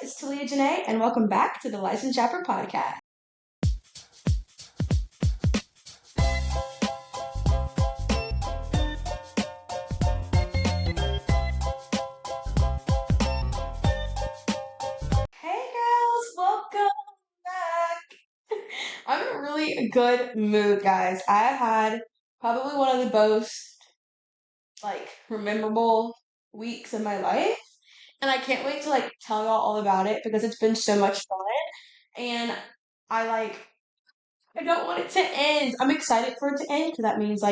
it's Talia Janae, and welcome back to the Licensed Yapper podcast. Hey girls, welcome back. I'm in a really good mood, guys. I have had probably one of the most memorable weeks of my life, and I can't wait to tell y'all all about it because it's been so much fun, and I I don't want it to end. I'm excited for it to end because that means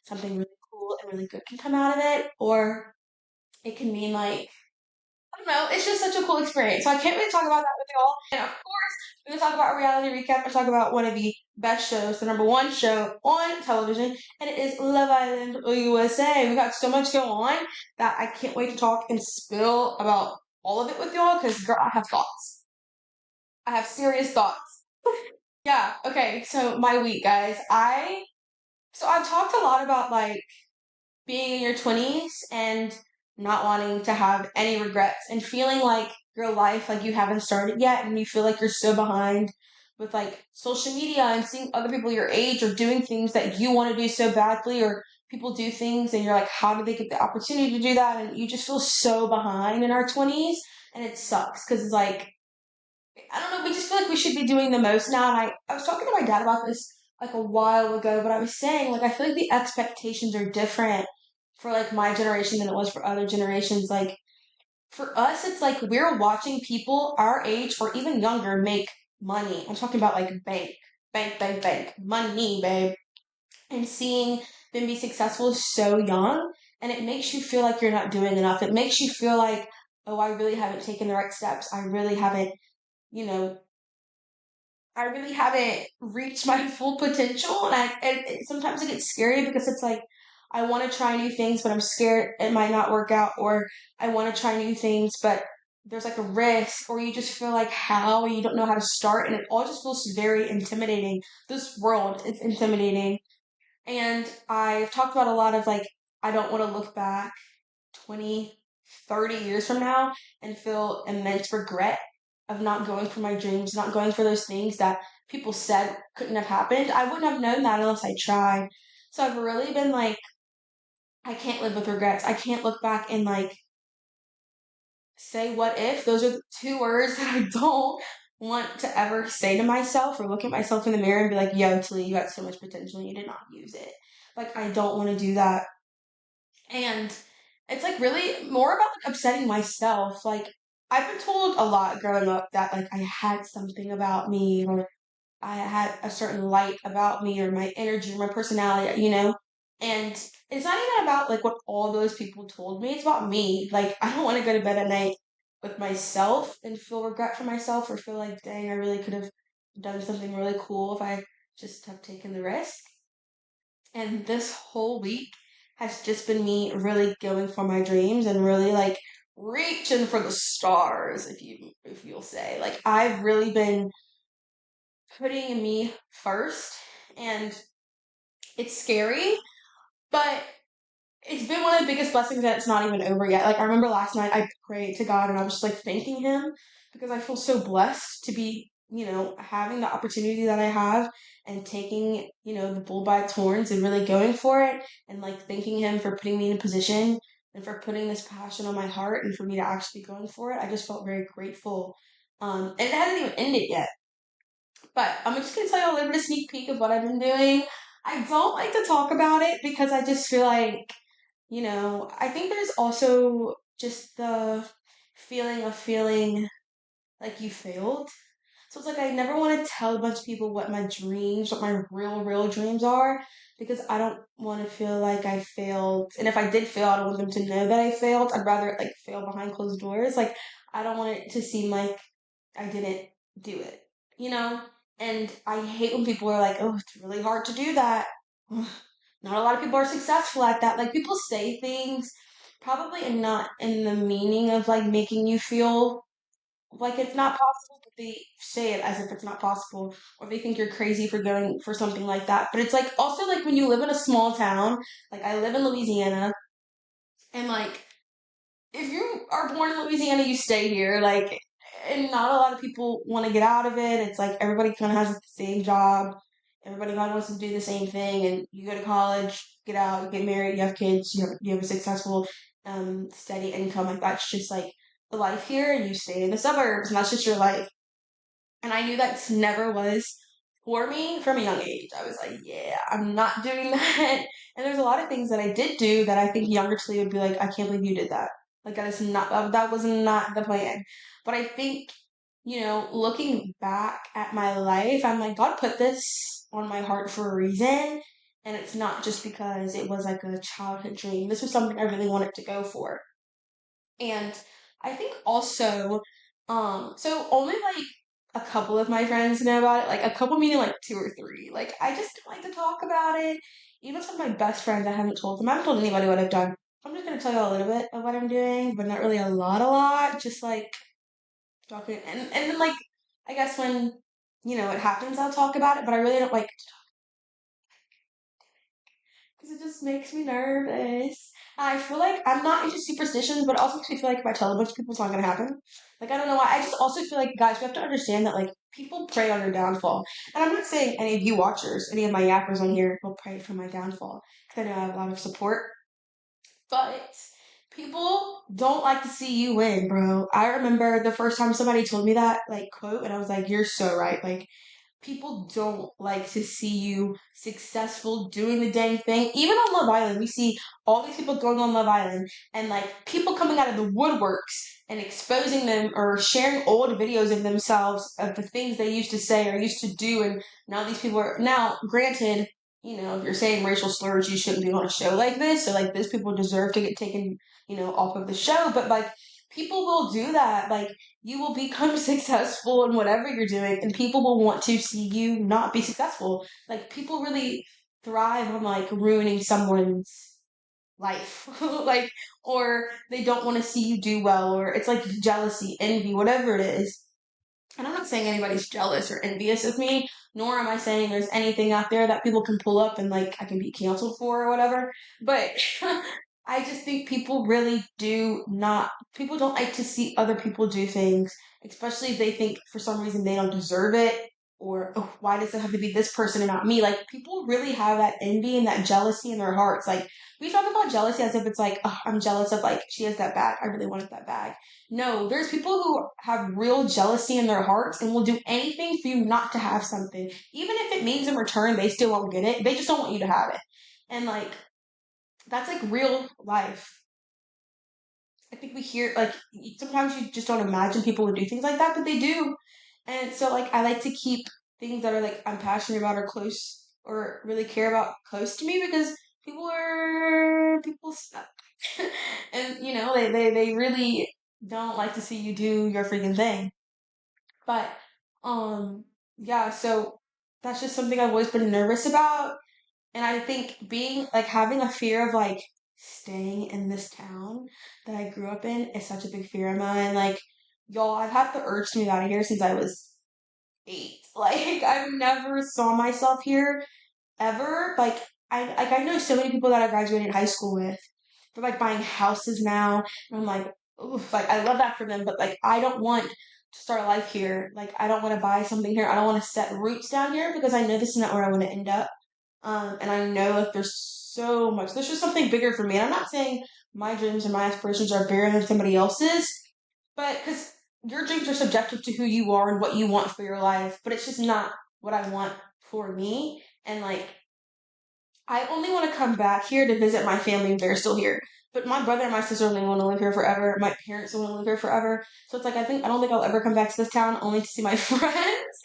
something really cool and really good can come out of it, or it can mean I don't know. It's just such a cool experience. So I can't really talk about that with y'all. And of course, we're gonna talk about a reality recap. We're talk about one of the best shows, the number one show on television, and it is Love Island USA. We got so much going on that I can't wait to talk and spill about all of it with y'all because girl, I have thoughts. I have serious thoughts. Yeah, okay, so my week, guys. I've talked a lot about being in your 20s and not wanting to have any regrets and feeling like your life you haven't started yet and you feel like you're so behind with social media and seeing other people your age or doing things that you want to do so badly, or people do things and you're like, how did they get the opportunity to do that? And you just feel so behind in our 20s, and it sucks because it's I don't know, we just feel like we should be doing the most now. And I was talking to my dad about this a while ago, but I was saying I feel like the expectations are different for my generation than it was for other generations. For us, it's we're watching people our age or even younger make money. I'm talking about bank, money, babe. And seeing them be successful so young, and it makes you feel like you're not doing enough. It makes you feel like, oh, I really haven't taken the right steps. I really haven't, you know, I really haven't reached my full potential, and sometimes it gets scary because it's I want to try new things, but I'm scared it might not work out, or I want to try new things, but there's a risk, or you just feel how you don't know how to start, and it all just feels very intimidating. This world is intimidating, and I've talked about a lot of I don't want to look back 20, 30 years from now and feel immense regret of not going for my dreams, not going for those things that people said couldn't have happened. I wouldn't have known that unless I tried. So I've really been I can't live with regrets. I can't look back and say what if. Those are the two words that I don't want to ever say to myself, or look at myself in the mirror and be like, yo, Tilly, you got so much potential and you did not use it. I don't want to do that. And it's really more about upsetting myself. I've been told a lot growing up that I had something about me, or I had a certain light about me, or my energy, or my personality, And it's not even about what all those people told me. It's about me. I don't want to go to bed at night with myself and feel regret for myself, or feel dang, I really could have done something really cool if I just have taken the risk. And this whole week has just been me really going for my dreams and really reaching for the stars, if you'll say. I've really been putting me first, and it's scary, but it's been one of the biggest blessings that it's not even over yet. I remember last night I prayed to God and I was just thanking him because I feel so blessed to be, having the opportunity that I have and taking, the bull by its horns and really going for it, and thanking him for putting me in a position and for putting this passion on my heart and for me to actually be going for it. I just felt very grateful. And it hasn't even ended yet. But I'm just going to tell you a little bit of sneak peek of what I've been doing. I don't like to talk about it because I just feel I think there's also just the feeling of feeling like you failed. So it's I never want to tell a bunch of people what my dreams, what my real dreams are, because I don't want to feel like I failed. And if I did fail, I don't want them to know that I failed. I'd rather fail behind closed doors. I don't want it to seem like I didn't do it, And I hate when people are oh, it's really hard to do that. Not a lot of people are successful at that. People say things probably not in the meaning of making you feel like it's not possible, but they say it as if it's not possible, or they think you're crazy for going for something like that. But it's also when you live in a small town, I live in Louisiana, and if you are born in Louisiana, you stay here. and not a lot of people want to get out of it. It's like everybody kind of has the same job. Everybody kind of wants to do the same thing, and you go to college, get out, you get married, you have kids, you have a successful, steady income. Like that's just like the life here, and you stay in the suburbs, and that's just your life. And I knew that never was for me from a young age. I was like, yeah, I'm not doing that. And there's a lot of things that I did do that I think younger to me would be like, I can't believe you did that. Like that is not that was not the plan. But I think, looking back at my life, I'm like, God put this on my heart for a reason. And it's not just because it was like a childhood dream. This was something I really wanted to go for. And I think also, so only like a couple of my friends know about it. Like a couple meaning like two or three. Like I just don't like to talk about it. Even some of my best friends, I haven't told them. I haven't told anybody what I've done. I'm just gonna tell you a little bit of what I'm doing, but not really a lot. Just like talking, and then like I guess when it happens, I'll talk about it. But I really don't like because it just makes me nervous. I feel like I'm not into superstitions, but it also makes me feel like if I tell a bunch of people, it's not gonna happen. Like I don't know why. I just also feel like guys, we have to understand that like people pray on your downfall, and I'm not saying any of you watchers, any of my yappers on here will pray for my downfall because I know I have a lot of support, but people don't like to see you win, bro. I remember the first time somebody told me that like quote, and I was like, "You're so right." Like people don't like to see you successful doing the dang thing. Even on Love Island, we see all these people going on Love Island and like people coming out of the woodworks and exposing them or sharing old videos of themselves of the things they used to say or used to do. And now these people are, now, granted, if you're saying racial slurs, you shouldn't be on a show like this. So like these people deserve to get taken, off of the show. But like people will do that. Like you will become successful in whatever you're doing, and people will want to see you not be successful. Like people really thrive on like ruining someone's life, like, or they don't want to see you do well, or it's like jealousy, envy, whatever it is. And I'm not saying anybody's jealous or envious of me, nor am I saying there's anything out there that people can pull up and like I can be canceled for or whatever. But I just think people really do not, people don't like to see other people do things, especially if they think for some reason they don't deserve it or oh, why does it have to be this person and not me? Like people really have that envy and that jealousy in their hearts. Like we talk about jealousy as if it's like, oh, I'm jealous of like she has that bag. I really wanted that bag. No, there's people who have real jealousy in their hearts and will do anything for you not to have something. Even if it means in return they still won't get it, they just don't want you to have it. And like, that's like real life. I think we hear, like, sometimes you just don't imagine people would do things like that, but they do. And so, like, I like to keep things that are like I'm passionate about or close or really care about close to me because people suck. And, they really don't like to see you do your freaking thing. But yeah, so that's just something I've always been nervous about. And I think being like having a fear of like staying in this town that I grew up in is such a big fear of mine. Like, y'all, I've had the urge to move out of here since I was 8. Like, I've never saw myself here ever. Like I know so many people that I graduated high school with. They're like buying houses now, and I'm like, oof, like I love that for them, but like I don't want to start a life here. Like I don't want to buy something here. I don't want to set roots down here because I know this is not where I want to end up. And I know like there's so much. There's just something bigger for me. And I'm not saying my dreams and my aspirations are bigger than somebody else's, but because your dreams are subjective to who you are and what you want for your life, but it's just not what I want for me. And like I only want to come back here to visit my family if they're still here. But my brother and my sister only want to live here forever. My parents want to live here forever. So it's like I don't think I'll ever come back to this town only to see my friends.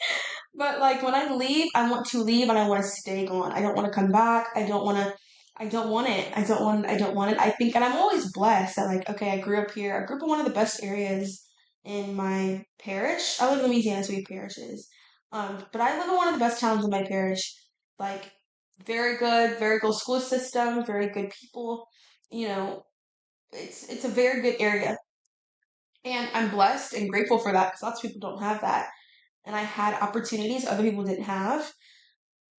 But like when I leave, I want to leave and I want to stay gone. I don't want to come back. I don't want it. I don't want it. I think and I'm always blessed that like, okay, I grew up here. I grew up in one of the best areas in my parish. I live in Louisiana, so we have parishes. But I live in one of the best towns in my parish. Like very good school system, very good people. You know, it's a very good area, and I'm blessed and grateful for that because lots of people don't have that, and I had opportunities other people didn't have.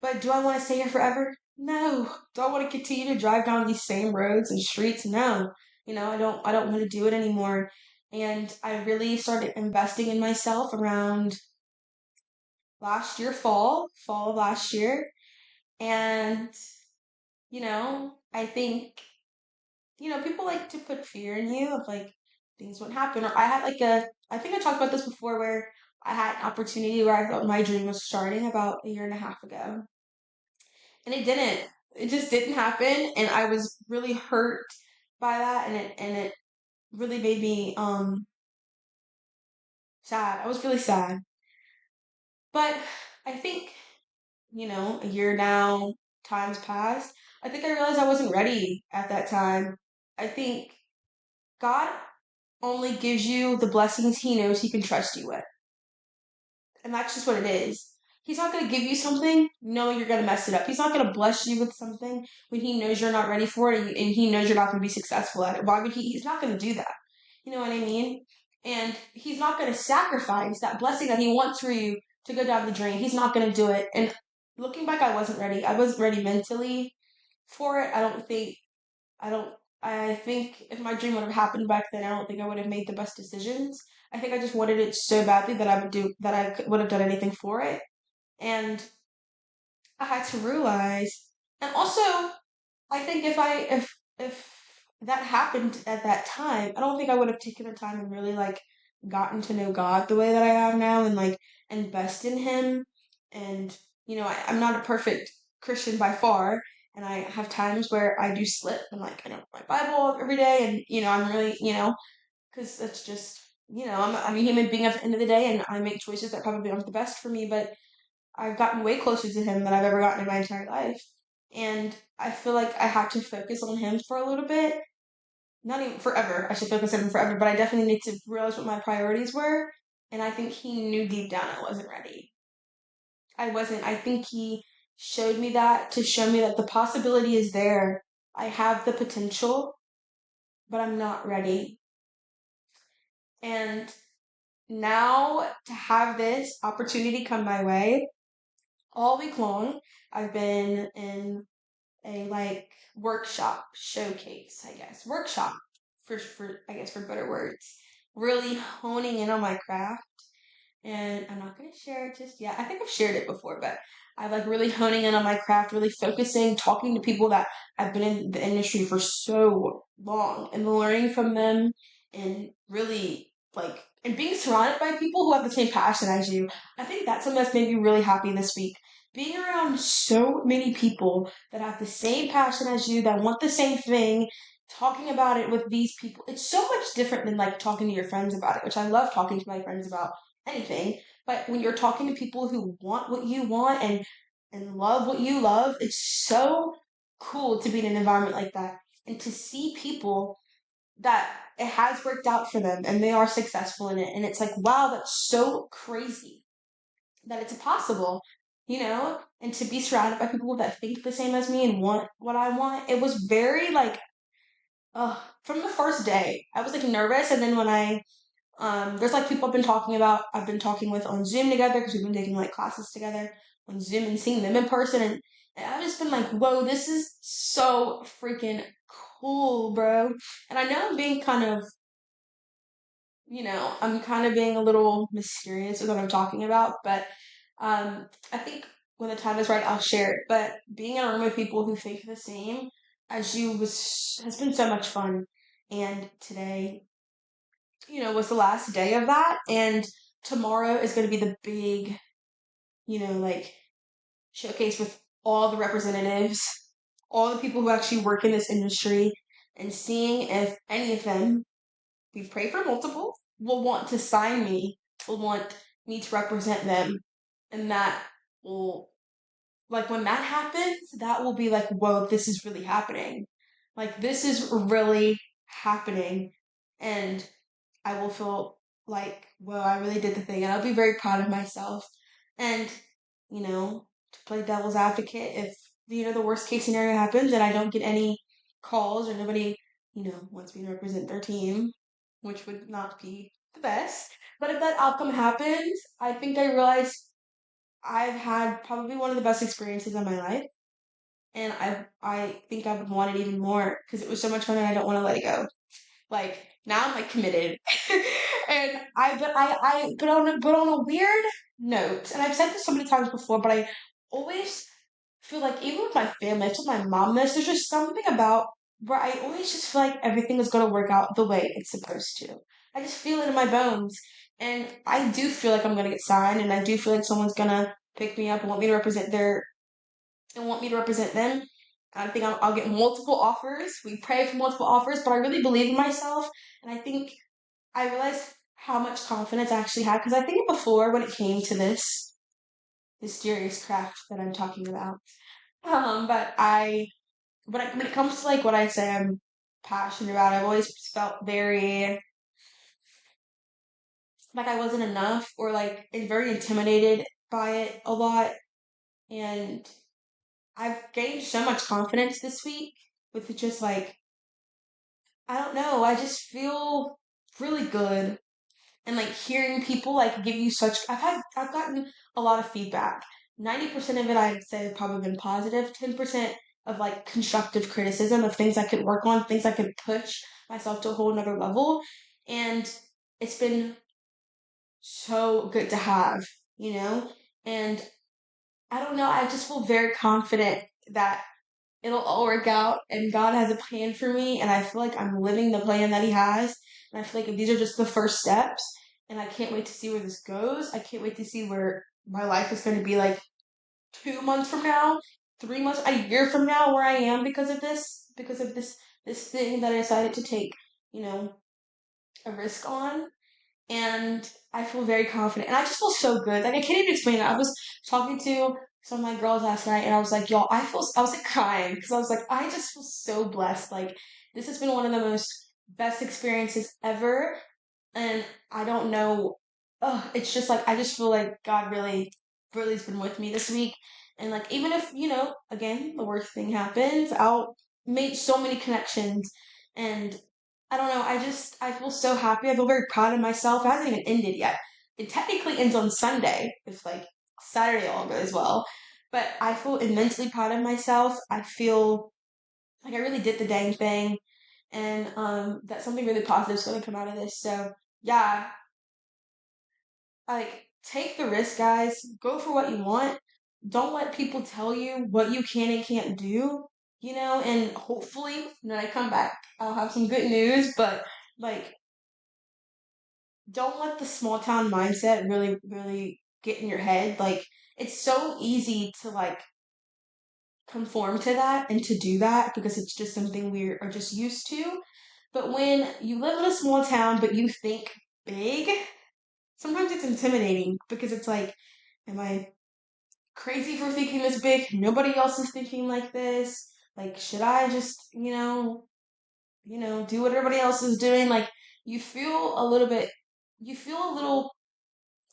But do I want to stay here forever? No. Do I want to continue to drive down these same roads and streets? No. I don't want to do it anymore. And I really started investing in myself around last year, fall of last year. And, I think, people like to put fear in you of like things won't happen. Or I think I talked about this before where I had an opportunity where I thought my dream was starting about a year and a half ago. And it didn't. It just didn't happen. And I was really hurt by that. And it really made me, sad. I was really sad. But I think, a year now, time's passed. I think I realized I wasn't ready at that time. I think God only gives you the blessings He knows He can trust you with. And that's just what it is. He's not going to give you something knowing you're going to mess it up. He's not going to bless you with something when He knows you're not ready for it and He knows you're not going to be successful at it. Why would He? He's not going to do that. You know what I mean? And He's not going to sacrifice that blessing that He wants for you to go down the drain. He's not going to do it. And looking back, I wasn't ready. I wasn't ready mentally for it. I don't, I think if my dream would have happened back then, I don't think I would have made the best decisions. I think I just wanted it so badly that would have done anything for it. And I had to realize, and also, I think if that happened at that time, I don't think I would have taken the time and really like gotten to know God the way that I have now and like invest in Him. And I'm not a perfect Christian by far, and I have times where I do slip and like I don't read my Bible every day, and I'm really because that's just I'm a human being at the end of the day, and I make choices that probably aren't the best for me, but I've gotten way closer to Him than I've ever gotten in my entire life. And I feel like I had to focus on Him for a little bit. Not even forever. I should focus on Him forever, but I definitely need to realize what my priorities were. And I think He knew deep down I wasn't ready. I wasn't. I think He showed me that to show me that the possibility is there. I have the potential, but I'm not ready. And now to have this opportunity come my way all week long, I've been in a like workshop showcase, I guess. Workshop for I guess for better words. Really honing in on my craft. And I'm not gonna share it just yet. I think I've shared it before, but I like really honing in on my craft, really focusing, talking to people that have been in the industry for so long and learning from them and really like and being surrounded by people who have the same passion as you. I think that's something that's made me really happy this week. Being around so many people that have the same passion as you, that want the same thing, talking about it with these people, it's so much different than like talking to your friends about it, which I love talking to my friends about anything. But when you're talking to people who want what you want and love what you love, it's so cool to be in an environment like that and to see people that it has worked out for them and they are successful in it. And it's like, wow, that's so crazy that it's possible, and to be surrounded by people that think the same as me and want what I want. It was very like, from the first day, I was like nervous. And then when there's like people I've been talking with on Zoom together because we've been taking like classes together on Zoom and seeing them in person. And I've just been like, whoa, this is so freaking cool, bro. And I know I'm kind of being a little mysterious with what I'm talking about, but I think when the time is right, I'll share it. But being in a room with people who think the same as you has been so much fun. And today was the last day of that. And tomorrow is going to be the big, like showcase with all the representatives, all the people who actually work in this industry, and seeing if any of them, we pray for multiple, will want to sign me, will want me to represent them. And that will, like, when that happens, that will be like, whoa, this is really happening. Like, this is really happening. And I will feel like, well, I really did the thing, and I'll be very proud of myself. And, to play devil's advocate, if, the worst case scenario happens and I don't get any calls or nobody, wants me to represent their team, which would not be the best. But if that outcome happens, I think I realized I've had probably one of the best experiences of my life. And I think I would want it even more because it was so much fun and I don't want to let it go. Like now I'm like committed. And but on a weird note, and I've said this so many times before, but I always feel like even with my family, I told my mom this, there's just something about where I always just feel like everything is gonna work out the way it's supposed to. I just feel it in my bones. And I do feel like I'm gonna get signed, and I do feel like someone's gonna pick me up and want me to represent them. I think I'll get multiple offers. We pray for multiple offers, but I really believe in myself, and I think I realized how much confidence I actually had because I think before when it came to this mysterious craft that I'm talking about, but when it comes to like what I say I'm passionate about, I've always felt very like I wasn't enough or like very intimidated by it a lot, and I've gained so much confidence this week with just like I don't know, I just feel really good. And like hearing people like give you such I've gotten a lot of feedback. 90% of it I'd say has probably been positive. 10% of like constructive criticism of things I could work on, things I could push myself to a whole nother level. And it's been so good to have, you know? And I don't know, I just feel very confident that it'll all work out and God has a plan for me and I feel like I'm living the plan that he has and I feel like these are just the first steps and I can't wait to see where this goes. I can't wait to see where my life is going to be like 2 months from now, 3 months, a year from now where I am because of this thing that I decided to take, you know, a risk on and I feel very confident. And I just feel so good. Like I can't even explain it. I was talking to some of my girls last night, and I was like, y'all, I was like crying because I was like, I just feel so blessed. Like this has been one of the most best experiences ever, and I don't know. It's just like I just feel like God really, really has been with me this week. And like even if again, the worst thing happens, I'll make so many connections, and I don't know. I feel so happy. I feel very proud of myself. It hasn't even ended yet. It technically ends on Sunday if like Saturday all goes well. But I feel immensely proud of myself. I feel like I really did the dang thing, and that something really positive is going to come out of this. So yeah, like take the risk, guys. Go for what you want. Don't let people tell you what you can and can't do. And hopefully when I come back, I'll have some good news. But like don't let the small town mindset really, really get in your head. Like, it's so easy to like conform to that and to do that because it's just something we are just used to. But when you live in a small town but you think big, sometimes it's intimidating because it's like, am I crazy for thinking this big? Nobody else is thinking like this. Like, should I just, do what everybody else is doing? Like, you feel a little bit, you feel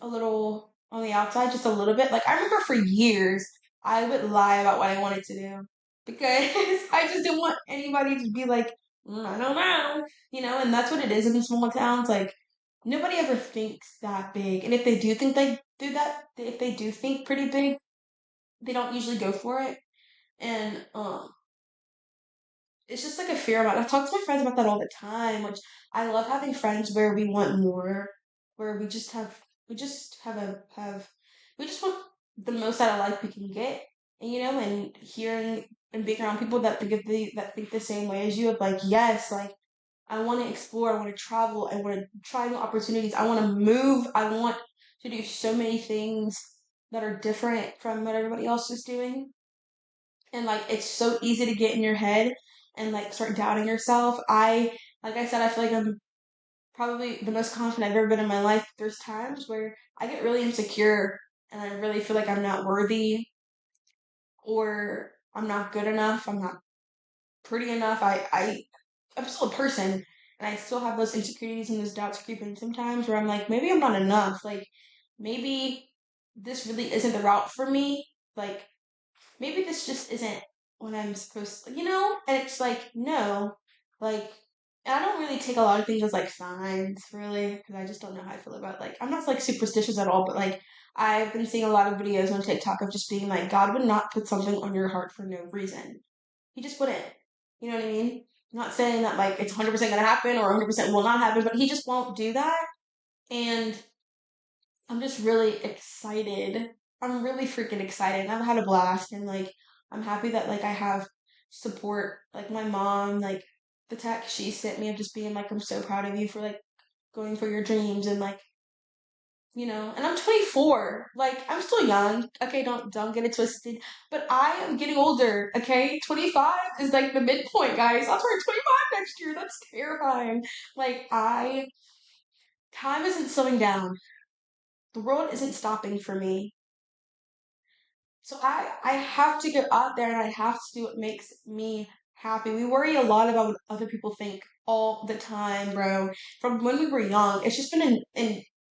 a little on the outside, just a little bit. Like I remember for years, I would lie about what I wanted to do because I just didn't want anybody to be like, I don't know, and that's what it is in small towns. Like nobody ever thinks that big, and if they do think they do that, if they do think pretty big, they don't usually go for it, and it's just like a fear about it. I talk to my friends about that all the time, which I love having friends where we want more, where we just want the most out of life we can get. And and hearing and being around people that that think the same way as you of like, yes, like I want to explore, I want to travel, I want to try new opportunities, I want to move, I want to do so many things that are different from what everybody else is doing. And like it's so easy to get in your head and like start doubting yourself. Like I said, I feel like I'm probably the most confident I've ever been in my life. There's times where I get really insecure and I really feel like I'm not worthy or I'm not good enough, I'm not pretty enough. I'm still a person and I still have those insecurities and those doubts creeping sometimes where I'm like, maybe I'm not enough. Like maybe this really isn't the route for me. Like maybe this just isn't what I'm supposed to, And it's like, no, like, and I don't really take a lot of things as like signs, really, because I just don't know how I feel about like, I'm not like superstitious at all, but like, I've been seeing a lot of videos on TikTok of just being like, God would not put something on your heart for no reason. He just wouldn't. You know what I mean? Not saying that like it's 100% gonna happen or 100% will not happen, but he just won't do that. And I'm just really excited. I'm really freaking excited. I've had a blast, and like I'm happy that like I have support, like my mom, like the text she sent me of just being like, I'm so proud of you for like going for your dreams, and like, and I'm 24. Like I'm still young. Okay, don't get it twisted. But I am getting older. Okay, 25 is like the midpoint, guys. I'll turn 25 next year. That's terrifying. Like time isn't slowing down. The world isn't stopping for me. So I have to get out there and I have to do what makes me happy. We worry a lot about what other people think all the time, bro. From when we were young, it's just been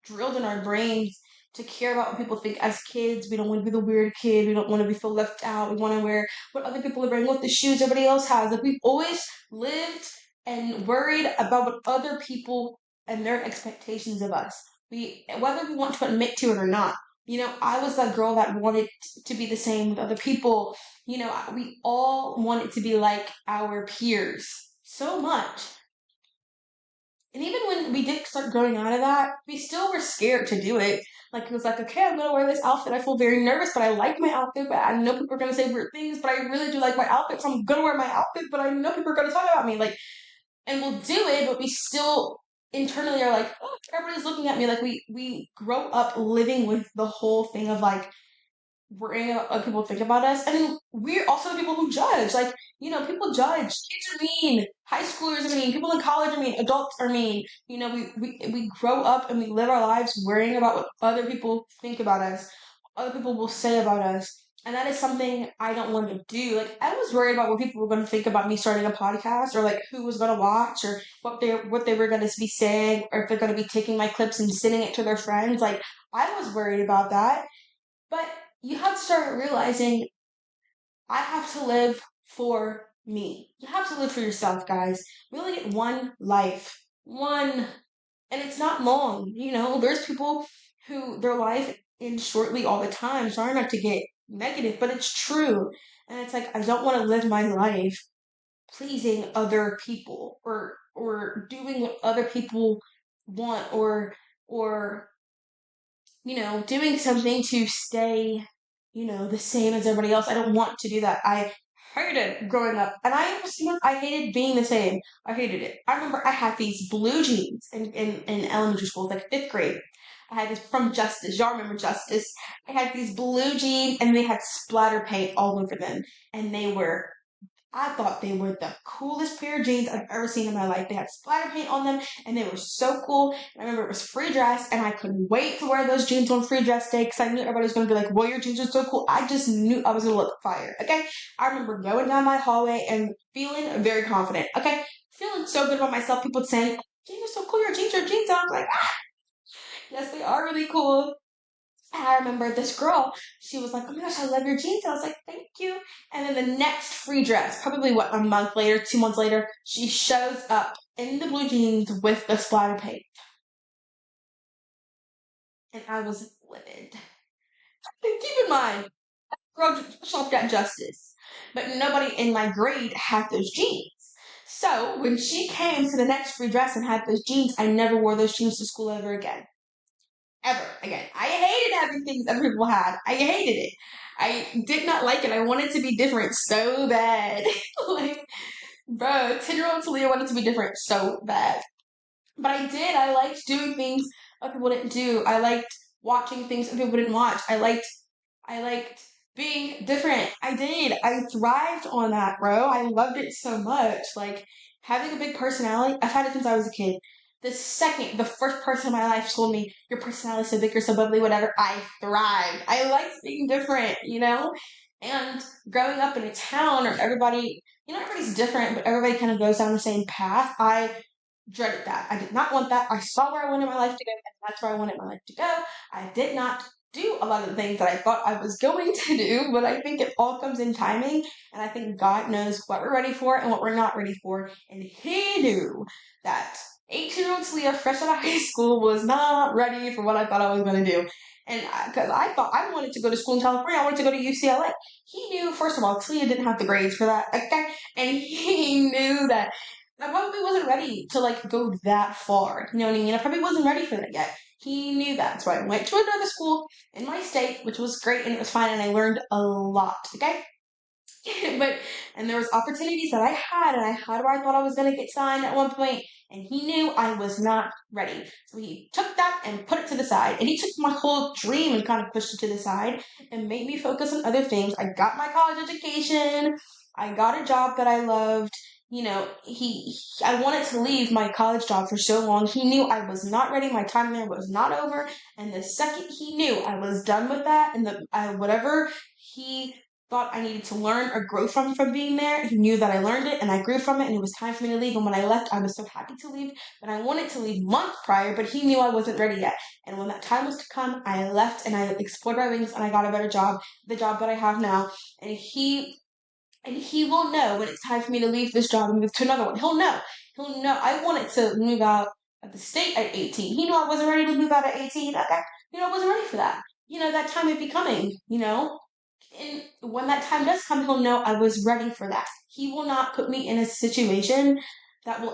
drilled in our brains to care about what people think as kids. We don't want to be the weird kid. We don't want to be feel left out. We want to wear what other people are wearing, what the shoes everybody else has. Like we've always lived and worried about what other people and their expectations of us. Whether we want to admit to it or not. I was that girl that wanted to be the same with other people. We all wanted to be like our peers so much. And even when we did start growing out of that, we still were scared to do it. Like, it was like, okay, I'm gonna wear this outfit. I feel very nervous, but I like my outfit. But I know people are gonna say weird things, but I really do like my outfit, so I'm gonna wear my outfit. But I know people are gonna talk about me. Like, and we'll do it, but we still internally are like, oh, everybody's looking at me. Like we grow up living with the whole thing of like worrying about what people think about us. And then we're also the people who judge. Like, people judge. Kids are mean. High schoolers are mean. People in college are mean. Adults are mean. We grow up and we live our lives worrying about what other people think about us, what other people will say about us. And that is something I don't want to do. Like, I was worried about what people were going to think about me starting a podcast, or like who was going to watch, or what they were going to be saying, or if they're going to be taking my clips and sending it to their friends. Like, I was worried about that. But you have to start realizing I have to live for me. You have to live for yourself, guys. We only get one life. One. And it's not long. There's people who their life ends shortly all the time. Sorry not to get negative, but it's true. And it's like, I don't want to live my life pleasing other people, or doing what other people want, or doing something to stay, the same as everybody else. I don't want to do that. I hated growing up, and I hated being the same. I hated it. I remember I had these blue jeans in elementary school, like fifth grade. I had these from Justice. Y'all remember Justice? I had these blue jeans, and they had splatter paint all over them, and I thought they were the coolest pair of jeans I've ever seen in my life. They had splatter paint on them, and they were so cool. And I remember it was free dress, and I couldn't wait to wear those jeans on free dress day because I knew everybody was going to be like, "Well, your jeans are so cool." I just knew I was going to look fire. Okay, I remember going down my hallway and feeling very confident. Okay, feeling so good about myself. People saying, "Jeans are so cool. Your jeans are jeans." And I was like, "Ah, yes, they are really cool." And I remember this girl, she was like, "Oh my gosh, I love your jeans." I was like, "Thank you." And then the next free dress, probably what, a month later, 2 months later, she shows up in the blue jeans with the splatter paint. And I was livid. And keep in mind, girl shopped at Justice, but nobody in my grade had those jeans. So when she came to the next free dress and had those jeans, I never wore those jeans to school ever again. Ever again. I hated having things other people had. I hated it. I did not like it. I wanted to be different so bad. Like, bro, 10-year-old Talia wanted to be different so bad. But I did. I liked doing things other people didn't do. I liked watching things other people didn't watch. I liked being different. I did. I thrived on that, bro. I loved it so much. Like, having a big personality, I've had it since I was a kid. The first person in my life told me, "Your personality is so big, you're so bubbly, whatever," I thrived. I liked being different. And growing up in a town where everybody's different, but everybody kind of goes down the same path, I dreaded that. I did not want that. I saw where I wanted my life to go, and that's where I wanted my life to go. I did not do a lot of the things that I thought I was going to do, but I think it all comes in timing, and I think God knows what we're ready for and what we're not ready for, and He knew that 18-year-old Leah, fresh out of high school, was not ready for what I thought I was going to do. And because I thought I wanted to go to school in California, I wanted to go to UCLA. He knew, first of all, Talia didn't have the grades for that, okay? And he knew that I probably wasn't ready to like go that far. You know what I mean? I probably wasn't ready for that yet. He knew that. So I went to another school in my state, which was great and it was fine and I learned a lot. Okay? but and there was opportunities that I had and I had where I thought I was gonna get signed at one point and he knew I was not ready. So he took that and put it to the side and he took my whole dream and kind of pushed it to the side and made me focus on other things. I got my college education, I got a job that I loved. I wanted to leave my college job for so long. He knew I was not ready. My time there was not over. And the second he knew I was done with that and whatever he thought I needed to learn or grow from being there. He knew that I learned it and I grew from it and it was time for me to leave. And when I left, I was so happy to leave. But I wanted to leave months prior, but he knew I wasn't ready yet. And when that time was to come, I left and I explored my wings and I got a better job, the job that I have now. And he will know when it's time for me to leave this job and move to another one. He'll know. He'll know. I wanted to move out of the state at 18. He knew I wasn't ready to move out at 18. Okay. I wasn't ready for that. That time might be coming. And when that time does come, he'll know I was ready for that. He will not put me in a situation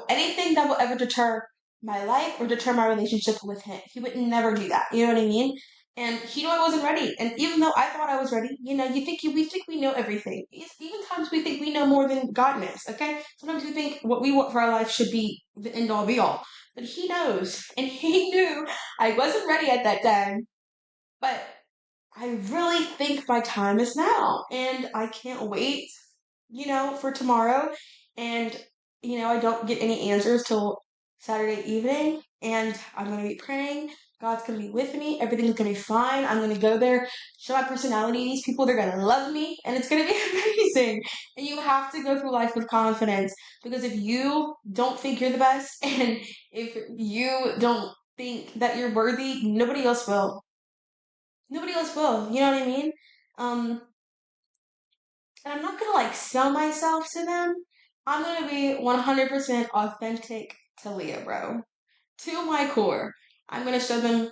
anything that will ever deter my life or deter my relationship with him. He would never do that. You know what I mean? And he knew I wasn't ready. And even though I thought I was ready, we think we know everything. Even times we think we know more than God knows, okay? Sometimes we think what we want for our life should be the end all be all. But he knows. And he knew I wasn't ready at that time. But I really think my time is now. And I can't wait, for tomorrow. And, I don't get any answers till Saturday evening. And I'm going to be praying. God's going to be with me. Everything's going to be fine. I'm going to go there, show my personality to these people. They're going to love me. And it's going to be amazing. And you have to go through life with confidence. Because if you don't think you're the best, and if you don't think that you're worthy, nobody else will. Nobody else will. You know what I mean? Um, and I'm not gonna like sell myself to them. I'm gonna be 100% authentic to Leah, bro. To my core. I'm gonna show them,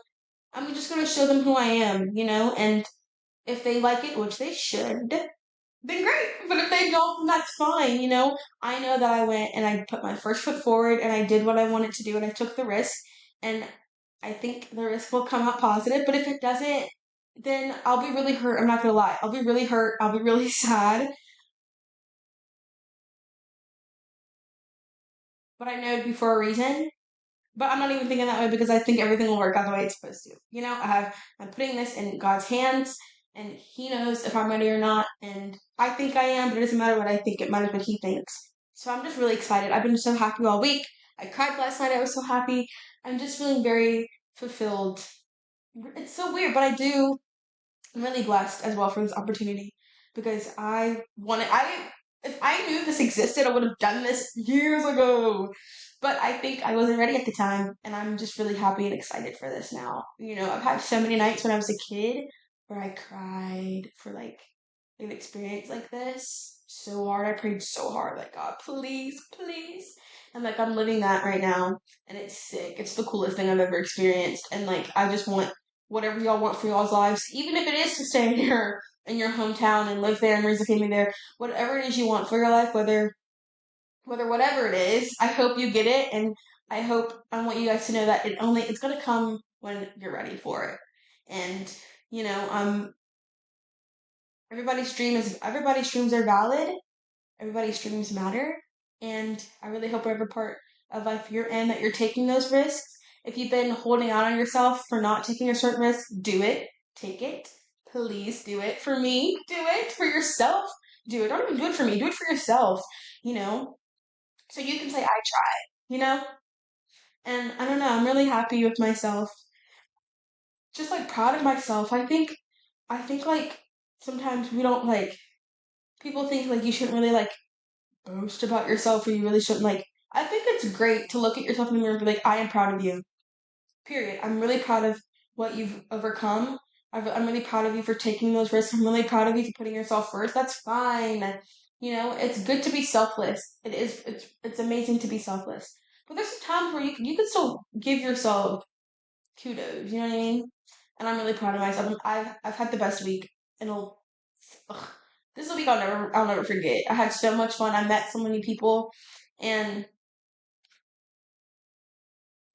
I'm just gonna show them who I am. And if they like it, which they should, then great. But if they don't, then that's fine. I know that I went and I put my first foot forward and I did what I wanted to do and I took the risk. And I think the risk will come out positive. But if it doesn't, then I'll be really hurt. I'm not gonna lie. I'll be really hurt. I'll be really sad. But I know it'd be for a reason. But I'm not even thinking that way because I think everything will work out the way it's supposed to. I'm putting this in God's hands and He knows if I'm ready or not. And I think I am, but it doesn't matter what I think, it matters what He thinks. So I'm just really excited. I've been so happy all week. I cried last night, I was so happy. I'm just feeling very fulfilled. It's so weird, but I'm really blessed as well for this opportunity because if I knew this existed, I would have done this years ago. But I think I wasn't ready at the time, and I'm just really happy and excited for this now. I've had so many nights when I was a kid where I cried for like an experience like this so hard. I prayed so hard, like, God, please, please. And like I'm living that right now, and it's sick. It's the coolest thing I've ever experienced, and like I just want whatever y'all want for y'all's lives, even if it is to stay in your hometown and live there and raise a family there, whatever it is you want for your life, whether whatever it is, I hope you get it, and I want you guys to know that it's gonna come when you're ready for it. And everybody's dreams are valid, everybody's dreams matter, and I really hope whatever part of life you're in that you're taking those risks. If you've been holding out on yourself for not taking a certain risk, do it. Take it. Please do it for me. Do it for yourself. Do it. Don't even do it for me. Do it for yourself. You know, so you can say, I tried, you know? And I don't know, I'm really happy with myself. Just like proud of myself. I think like sometimes we don't like, people think like you shouldn't really like boast about yourself or you really shouldn't like, I think it's great to look at yourself in the mirror and be like, I am proud of you. Period. I'm really proud of what you've overcome. I'm really proud of you for taking those risks. I'm really proud of you for putting yourself first. That's fine. It's good to be selfless. It is. It's amazing to be selfless. But there's some times where you can still give yourself kudos. You know what I mean? And I'm really proud of myself. I've had the best week. And ugh, this is a week I'll never forget. I had so much fun. I met so many people, and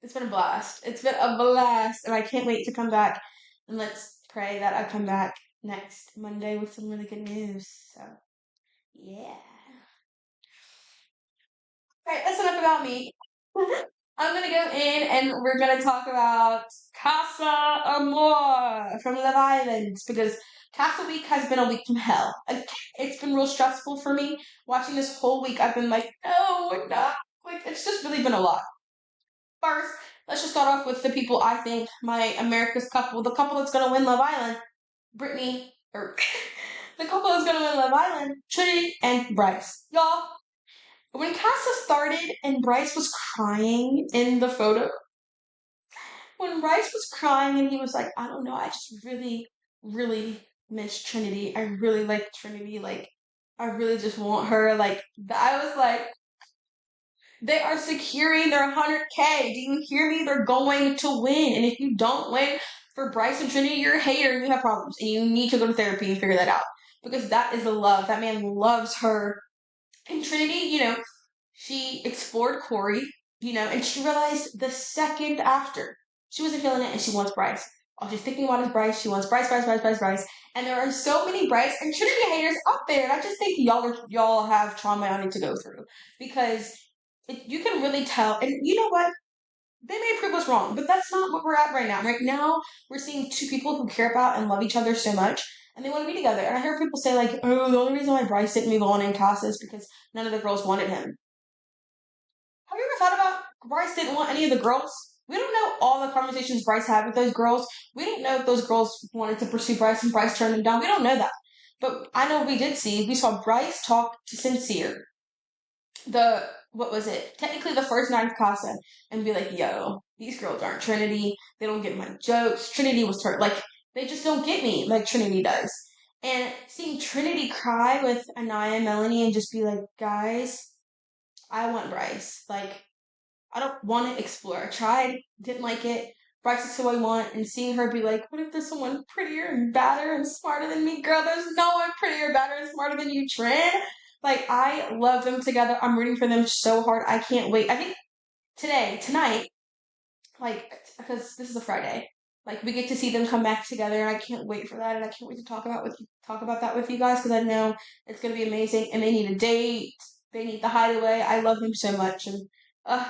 it's been a blast. It's been a blast, and I can't wait to come back. And let's pray that I come back next Monday with some really good news. So, yeah. All right, that's enough about me. I'm gonna go in and we're gonna talk about Casa Amor from Love Island because Casa Week has been a week from hell. It's been real stressful for me watching this whole week. I've been like, no, we're not. Like, it's just really been a lot. First, let's just start off with the people I think my America's couple, the couple that's gonna win Love Island, Brittany, or the couple that's gonna win Love Island, Trinity and Bryce. Y'all, when Casa started and Bryce was crying in the photo, when Bryce was crying and he was like, I don't know, I just really, really miss Trinity. I really like Trinity. Like, I really just want her. Like, I was like, they are securing their 100K. Do you hear me? They're going to win. And if you don't win for Bryce and Trinity, you're a hater and you have problems. And you need to go to therapy and figure that out. Because that is the love. That man loves her. And Trinity, she explored Corey, and she realized the second after she wasn't feeling it and she wants Bryce. All she's thinking about is Bryce. She wants Bryce, Bryce, Bryce, Bryce, Bryce. And there are so many Bryce and Trinity haters out there. And I just think y'all have trauma y'all need to go through because you can really tell. And you know what? They may prove us wrong, but that's not what we're at right now. Right now, we're seeing two people who care about and love each other so much, and they want to be together. And I hear people say like, "Oh, the only reason why Bryce didn't move on in Casa is because none of the girls wanted him." Have you ever thought about Bryce didn't want any of the girls? We don't know all the conversations Bryce had with those girls. We don't know if those girls wanted to pursue Bryce and Bryce turned them down. We don't know that. But I know we did see. We saw Bryce talk to Sincere, what was it? Technically the first night of Casa, and be like, yo, these girls aren't Trinity. They don't get my jokes. Trinity was like, they just don't get me like Trinity does. And seeing Trinity cry with Anaya and Melanie and just be like, guys, I want Bryce. Like, I don't want to explore. I tried, didn't like it. Bryce is who I want, and seeing her be like, what if there's someone prettier and badder and smarter than me? Girl, there's no one prettier, badder, and smarter than you, Trin. Like, I love them together. I'm rooting for them so hard. I can't wait. I think tonight, like, because this is a Friday, like, we get to see them come back together, and I can't wait for that, and I can't wait to talk about that with you guys, because I know it's going to be amazing, and they need a date. They need the hideaway. I love them so much, and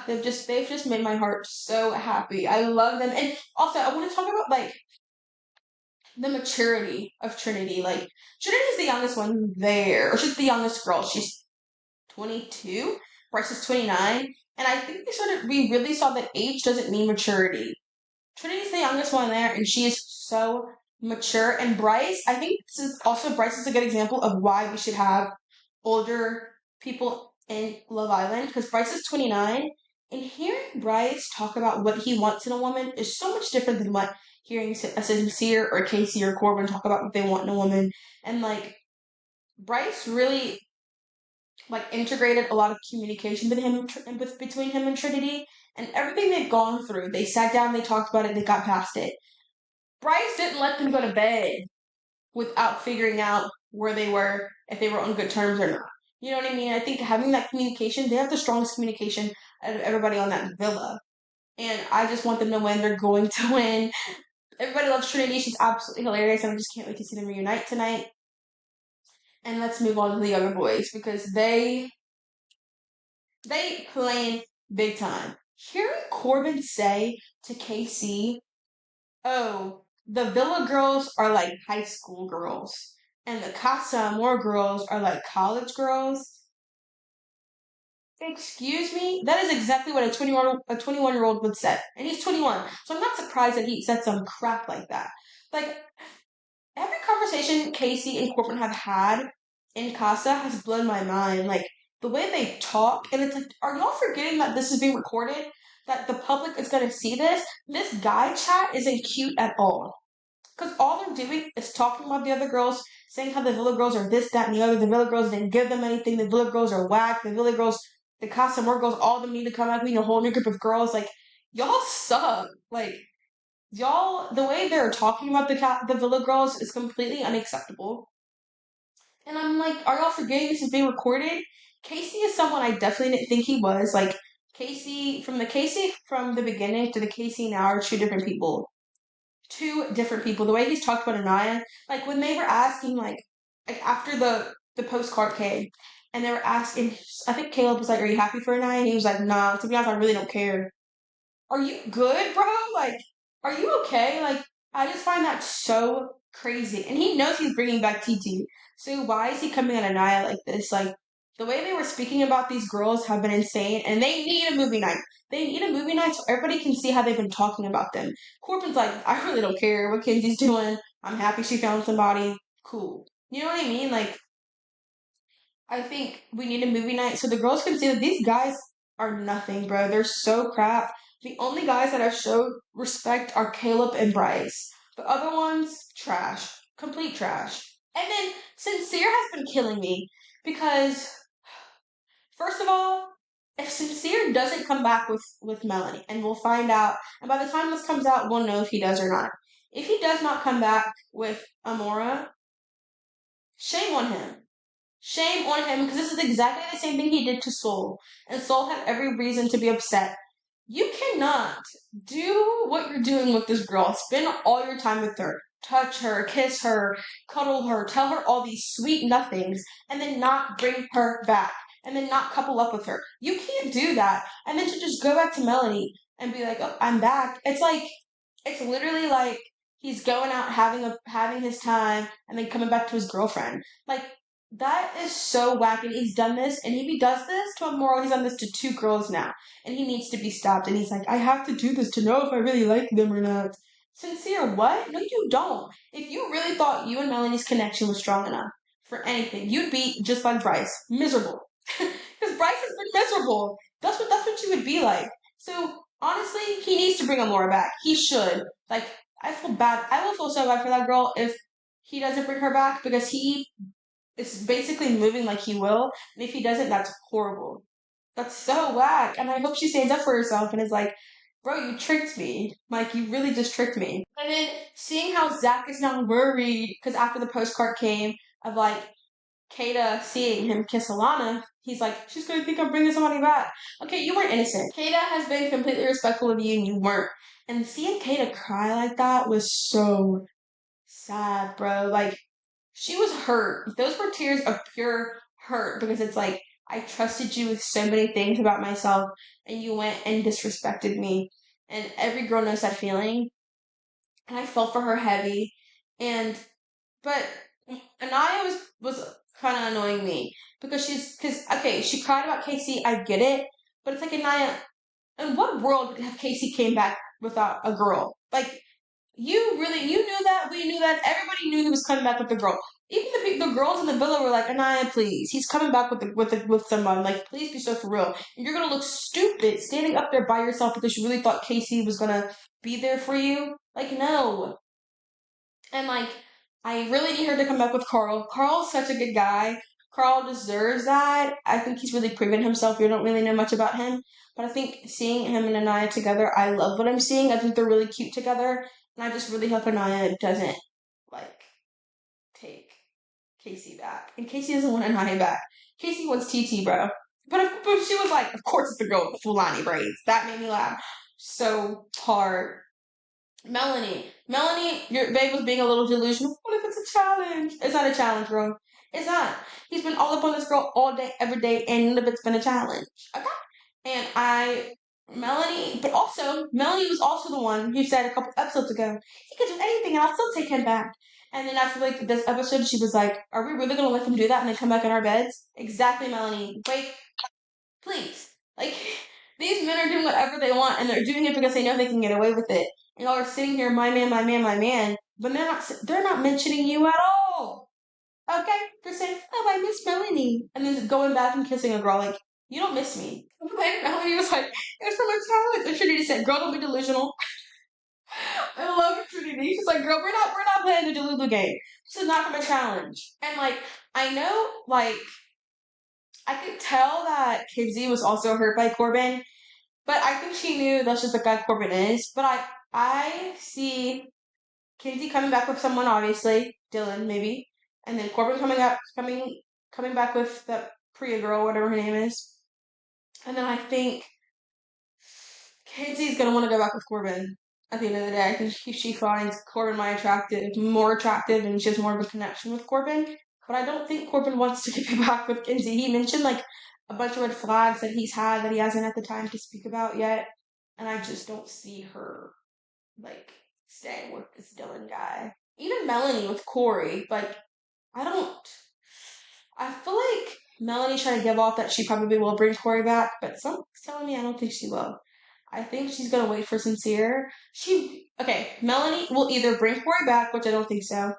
they've just made my heart so happy. I love them. And also I want to talk about like the maturity of Trinity. Like Trinity's the youngest one there. Or she's the youngest girl. She's 22. Bryce is 29. And I think we really saw that age doesn't mean maturity. Trinity's the youngest one there and she is so mature. And Bryce, I think Bryce is a good example of why we should have older people in Love Island because Bryce is 29 and hearing Bryce talk about what he wants in a woman is so much different than what hearing a Sincere or Casey or Corbin talk about what they want in a woman. And like Bryce really like integrated a lot of communication between him and Trinity and everything they've gone through. They sat down, they talked about it, they got past it. Bryce didn't let them go to bed without figuring out where they were, if they were on good terms or not. You know what I mean? I think having that communication, they have the strongest communication out of everybody on that villa. And I just want them to win. They're going to win. Everybody loves Trinity. She's absolutely hilarious. And I just can't wait to see them reunite tonight. And let's move on to the other boys because they playing big time. Hearing Corbin say to KC, oh, the Villa girls are like high school girls, and the Casa Amor girls are like college girls. Excuse me? That is exactly what a 21-year-old would say. And he's 21. So I'm not surprised that he said some crap like that. Like, every conversation Casey and Corbin have had in Casa has blown my mind. Like, the way they talk, and it's like, are y'all forgetting that this is being recorded? That the public is going to see this? This guy chat isn't cute at all. Because all they're doing is talking about the other girls, saying how the Villa girls are this, that, and the other. The Villa girls didn't give them anything. The Villa girls are whack. The Villa girls, the Casa More girls, all of them need to come back. We need a whole new group of girls. Like, y'all suck. Like, y'all, the way they're talking about the Villa girls is completely unacceptable. And I'm like, are y'all forgetting this is being recorded? Casey is someone I definitely didn't think he was. Like, Casey from the beginning to the Casey now are two different people. Two different people. The way he's talked about Anaya, like when they were asking, like after the postcard came, and they were asking, I think Caleb was like, "Are you happy for Anaya?" And he was like, "Nah, to be honest, I really don't care." Are you good, bro? Like, are you okay? Like, I just find that so crazy. And he knows he's bringing back TT. So why is he coming on Anaya like this? Like, the way they were speaking about these girls have been insane, and they need a movie night. They need a movie night so everybody can see how they've been talking about them. Corbin's like, I really don't care what Kenzie's doing. I'm happy she found somebody. Cool. You know what I mean? Like, I think we need a movie night so the girls can see that these guys are nothing, bro. They're so crap. The only guys that have showed respect are Caleb and Bryce. The other ones, trash. Complete trash. And then Sincere has been killing me because, first of all, if Sincere doesn't come back with Melanie, and we'll find out, and by the time this comes out, we'll know if he does or not. If he does not come back with Amora, shame on him. Shame on him because this is exactly the same thing he did to Soul. And Soul had every reason to be upset. You cannot do what you're doing with this girl. Spend all your time with her. Touch her, kiss her, cuddle her, tell her all these sweet nothings, and then not bring her back. And then not couple up with her. You can't do that. And then to just go back to Melanie and be like, "Oh, I'm back." It's literally like he's going out having his time and then coming back to his girlfriend. Like, that is so whack, and he's done this, and if he does this to Amora, he's done this to two girls now, and he needs to be stopped, and he's like, I have to do this to know if I really like them or not. Sincere, what? No, you don't. If you really thought you and Melanie's connection was strong enough for anything, you'd be just like Bryce, miserable. Because Bryce has been miserable. That's what you would be like. So, honestly, he needs to bring Amora back. He should. Like, I feel bad. I will feel so bad for that girl if he doesn't bring her back because he is basically moving like he will. And if he doesn't, that's horrible. That's so whack. And I hope she stands up for herself and is like, bro, you tricked me. Like, you really just tricked me. And then seeing how Zach is now worried because after the postcard came of like Kata seeing him kiss Alana, he's like, she's gonna think I'm bringing somebody back. Okay, you weren't innocent. Kata has been completely respectful of you and you weren't. And seeing Kata cry like that was so sad, bro. Like, she was hurt. Those were tears of pure hurt because it's like, I trusted you with so many things about myself and you went and disrespected me. And every girl knows that feeling. And I felt for her heavy. But Anaya was kind of annoying me because okay, she cried about Casey, I get it. But it's like, Anaya, in what world have Casey came back without a girl? Like, you knew that, we knew that, everybody knew he was coming back with the girl. Even the girls in the villa were like, Anaya, please, he's coming back with someone. Like, please be so for real. And you're gonna look stupid standing up there by yourself because you really thought Casey was gonna be there for you. Like, no. And like, I really need her to come back with Carl. Carl's such a good guy. Carl deserves that. I think he's really proven himself. We don't really know much about him. But I think seeing him and Anaya together, I love what I'm seeing. I think they're really cute together. And I just really hope Anaya doesn't, like, take Casey back. And Casey doesn't want Anaya back. Casey wants TT, bro. But she was like, of course it's the girl with the Fulani braids. That made me laugh so hard. Melanie, your babe was being a little delusional. What if it's a challenge? It's not a challenge, bro. It's not. He's been all up on this girl all day, every day, and none of it's been a challenge. Okay? And Melanie was also the one who said a couple episodes ago, he could do anything and I'll still take him back. And then after like this episode, she was like, are we really gonna let him do that and then come back in our beds? Exactly, Melanie. Wait, please. Like, these men are doing whatever they want and they're doing it because they know they can get away with it. And y'all are sitting here, my man, my man, my man, but they're not mentioning you at all. Okay? They're saying, oh, I miss Melanie. And then going back and kissing a girl, like, you don't miss me. And Melanie was like, it's from a challenge. And Trinity said, girl, don't be delusional. I love Trinity. She's like, girl, we're not playing the Delulu game. This is not from a challenge. And like, I know, like, I could tell that Kinsey was also hurt by Corbin, but I think she knew that's just the guy Corbin is. But I see Kinsey coming back with someone, obviously Dylan maybe, and then Corbin coming back with that Priya girl, whatever her name is, and then I think Kinsey's gonna want to go back with Corbin. At the end of the day, I think she finds Corbin more attractive, and she has more of a connection with Corbin. But I don't think Corbin wants to get back with Kinsey. He mentioned like a bunch of red flags that he's had that he hasn't had the time to speak about yet, and I just don't see her like staying with this Dylan guy. Even Melanie with Corey, like I don't. I feel like Melanie's trying to give off that she probably will bring Corey back, but something's telling me I don't think she will. I think she's gonna wait for Sincere. Melanie will either bring Corey back, which I don't think so,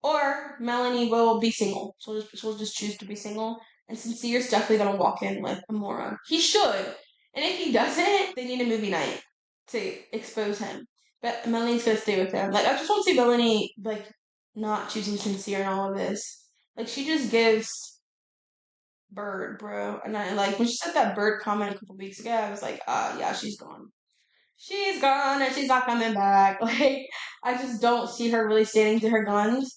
or Melanie will be single. She'll just choose to be single, and Sincere's definitely gonna walk in with Amora. He should, and if he doesn't, they need a movie night to expose him. But Melanie's gonna stay with him. Like I just want to see Melanie like not choosing Sincere and all of this. Like she just gives bird, bro. And I like when she said that bird comment a couple weeks ago, I was like, yeah, she's gone. She's gone and she's not coming back. Like I just don't see her really standing to her guns.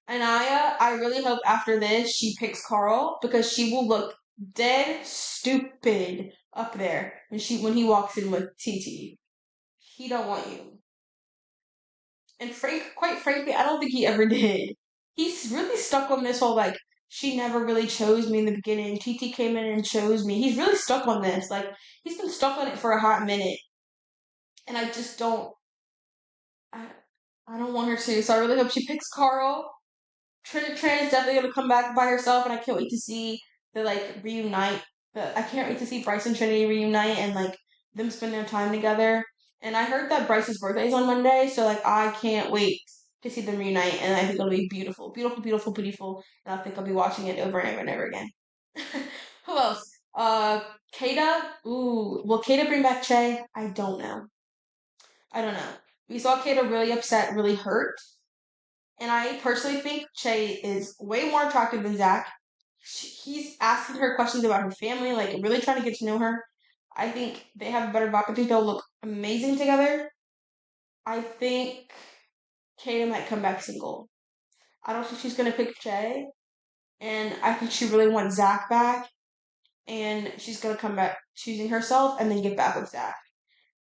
And I really hope after this she picks Carl because she will look dead stupid up there when he walks in with TT. He don't want you. And quite frankly, I don't think he ever did. He's really stuck on this whole like she never really chose me in the beginning. TT came in and chose me. He's really stuck on this. Like he's been stuck on it for a hot minute, and I just don't. I I don't want her to. So I really hope she picks Carl. Trin is definitely gonna come back by herself, and I can't wait to see the like reunite. I can't wait to see Bryce and Trinity reunite and like them spend their time together. And I heard that Bryce's birthday is on Monday, so like I can't wait to see them reunite, and I think it'll be beautiful, beautiful, beautiful, beautiful. And I think I'll be watching it over and over and over again. Who else? Kata. Ooh, will Kata bring back Che? I don't know. I don't know. We saw Kata really upset, really hurt, and I personally think Che is way more attractive than Zach. He's asking her questions about her family, like really trying to get to know her. I think they have a better vibe. I think they'll look amazing together. I think Kata might come back single. I don't think she's gonna pick Che, and I think she really wants Zach back, and she's gonna come back choosing herself and then get back with Zach.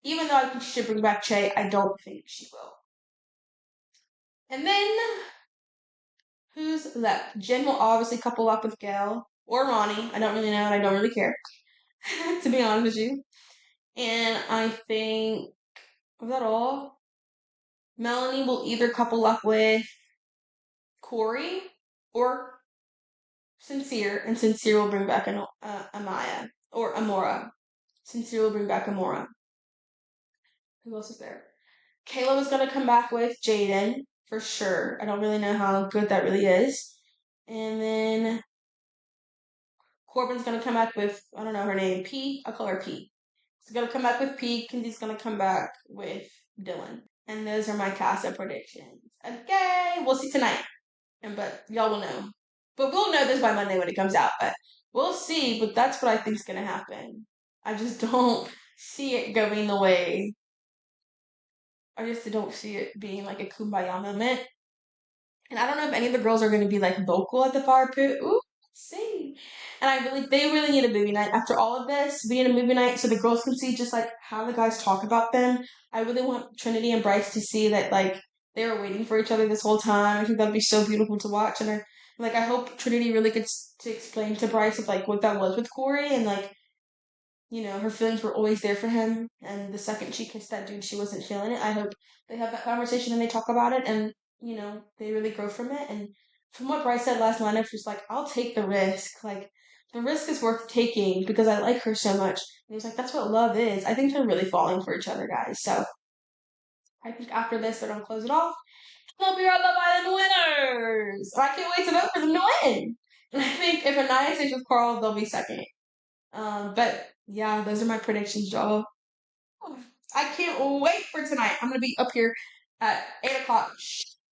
Even though I think she should bring back Che, I don't think she will. And then who's left? Jen will obviously couple up with Gail or Ronnie. I don't really know, and I don't really care, to be honest with you. And I think, was that all? Melanie will either couple up with Corey or Sincere, and Sincere will bring back Amaya or Amora. Sincere will bring back Amora. Who else is there? Kayla was gonna come back with Jaden for sure. I don't really know how good that really is. And then Corbin's gonna come back with I don't know her name P. I'll call her P. She's gonna come back with P. Kinsey's gonna come back with Dylan. And those are my Casa predictions. Okay, we'll see tonight. But y'all will know. But we'll know this by Monday when it comes out. But we'll see. But that's what I think is gonna happen. I just don't see it going the way. I just don't see it being like a kumbaya moment. And I don't know if any of the girls are gonna be like vocal at the fire pit. Ooh, let's see. And they really need a movie night. After all of this, we need a movie night so the girls can see just like how the guys talk about them. I really want Trinity and Bryce to see that like they were waiting for each other this whole time. I think that'd be so beautiful to watch. And I hope Trinity really gets to explain to Bryce of like what that was with Corey and like her feelings were always there for him. And the second she kissed that dude, she wasn't feeling it. I hope they have that conversation and they talk about it and they really grow from it. And from what Bryce said last night, I was just like, I'll take the risk. Like, the risk is worth taking because I like her so much. And he was like, that's what love is. I think they're really falling for each other, guys. So I think after this, they're going to close it off. They'll be our Love Island winners. And I can't wait to vote for them to win. And I think if Anaya stays with Carl, they'll be second. But yeah, those are my predictions, y'all. I can't wait for tonight. I'm going to be up here at 8 o'clock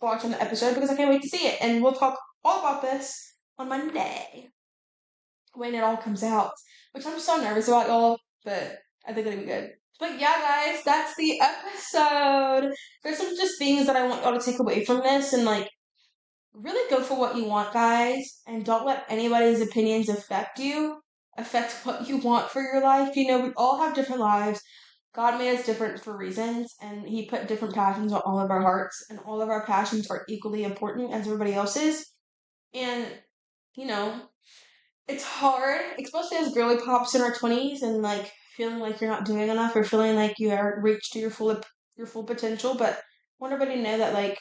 watching the episode because I can't wait to see it. And we'll talk all about this on Monday when it all comes out, which I'm so nervous about, y'all, but I think it'll be good. But yeah, guys, that's the episode. There's some just things that I want y'all to take away from this and like really go for what you want, guys, and don't let anybody's opinions affect what you want for your life. You know, we all have different lives. God made us different for reasons, and He put different passions on all of our hearts, and all of our passions are equally important as everybody else's. And, you know, it's hard, especially as girly pops in our 20s and like feeling like you're not doing enough or feeling like you haven't reached your full potential. But I want everybody to know that like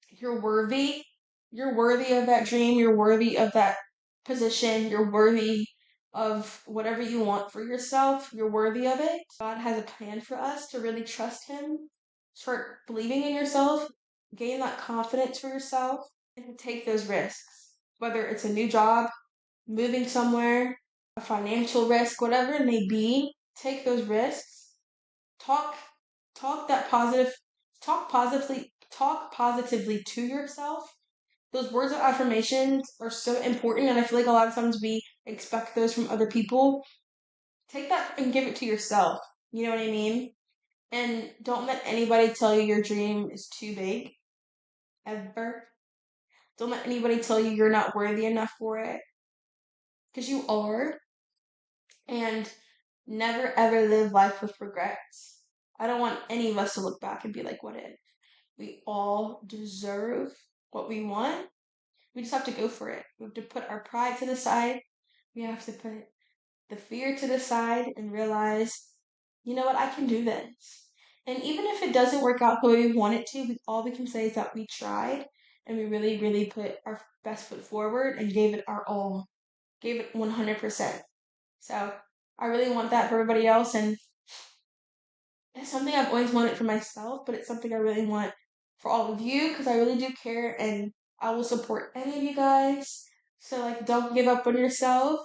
you're worthy. You're worthy of that dream. You're worthy of that position. You're worthy of whatever you want for yourself. You're worthy of it. God has a plan for us to really trust Him. Start believing in yourself. Gain that confidence for yourself and take those risks. Whether it's a new job, moving somewhere, a financial risk, whatever it may be, take those risks. Talk talk that positive talk positively to yourself. Those words of affirmations are so important, and I feel like a lot of times we expect those from other people. Take that and give it to yourself. You know what I mean? And don't let anybody tell you your dream is too big, ever. Don't let anybody tell you you're not worthy enough for it, because you are. And never ever live life with regrets. I don't want any of us to look back and be like, what if? We all deserve what we want. We just have to go for it. We have to put our pride to the side. We have to put the fear to the side and realize, you know what, I can do this. And even if it doesn't work out the way we want it to, all we can say is that we tried and we really, really put our best foot forward and gave it our all, gave it 100%. So I really want that for everybody else, and it's something I've always wanted for myself, but it's something I really want for all of you because I really do care and I will support any of you guys. So, like, don't give up on yourself.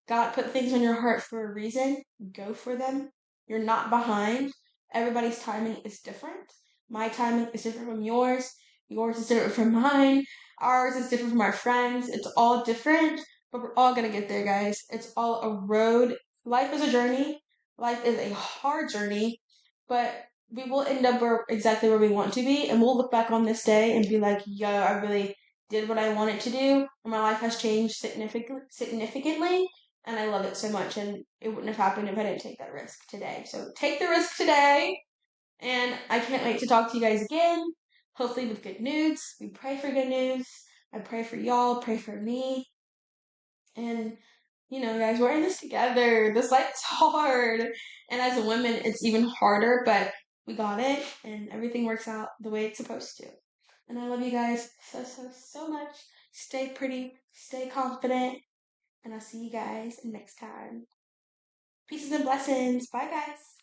God put things on your heart for a reason. Go for them. You're not behind. Everybody's timing is different. My timing is different from yours. Yours is different from mine. Ours is different from our friends. It's all different, but we're all going to get there, guys. It's all a road. Life is a journey. Life is a hard journey, but we will end up exactly where we want to be, and we'll look back on this day and be like, yo, I really did what I wanted to do, and my life has changed significantly, and I love it so much, and it wouldn't have happened if I didn't take that risk today. So take the risk today, and I can't wait to talk to you guys again, hopefully with good news. We pray for good news. I pray for y'all, pray for me, and you know, guys, we're in this together. This life is hard. And as a woman, it's even harder, but we got it, and everything works out the way it's supposed to. And I love you guys so, so, so much. Stay pretty, stay confident, and I'll see you guys next time. Pieces and blessings. Bye, guys.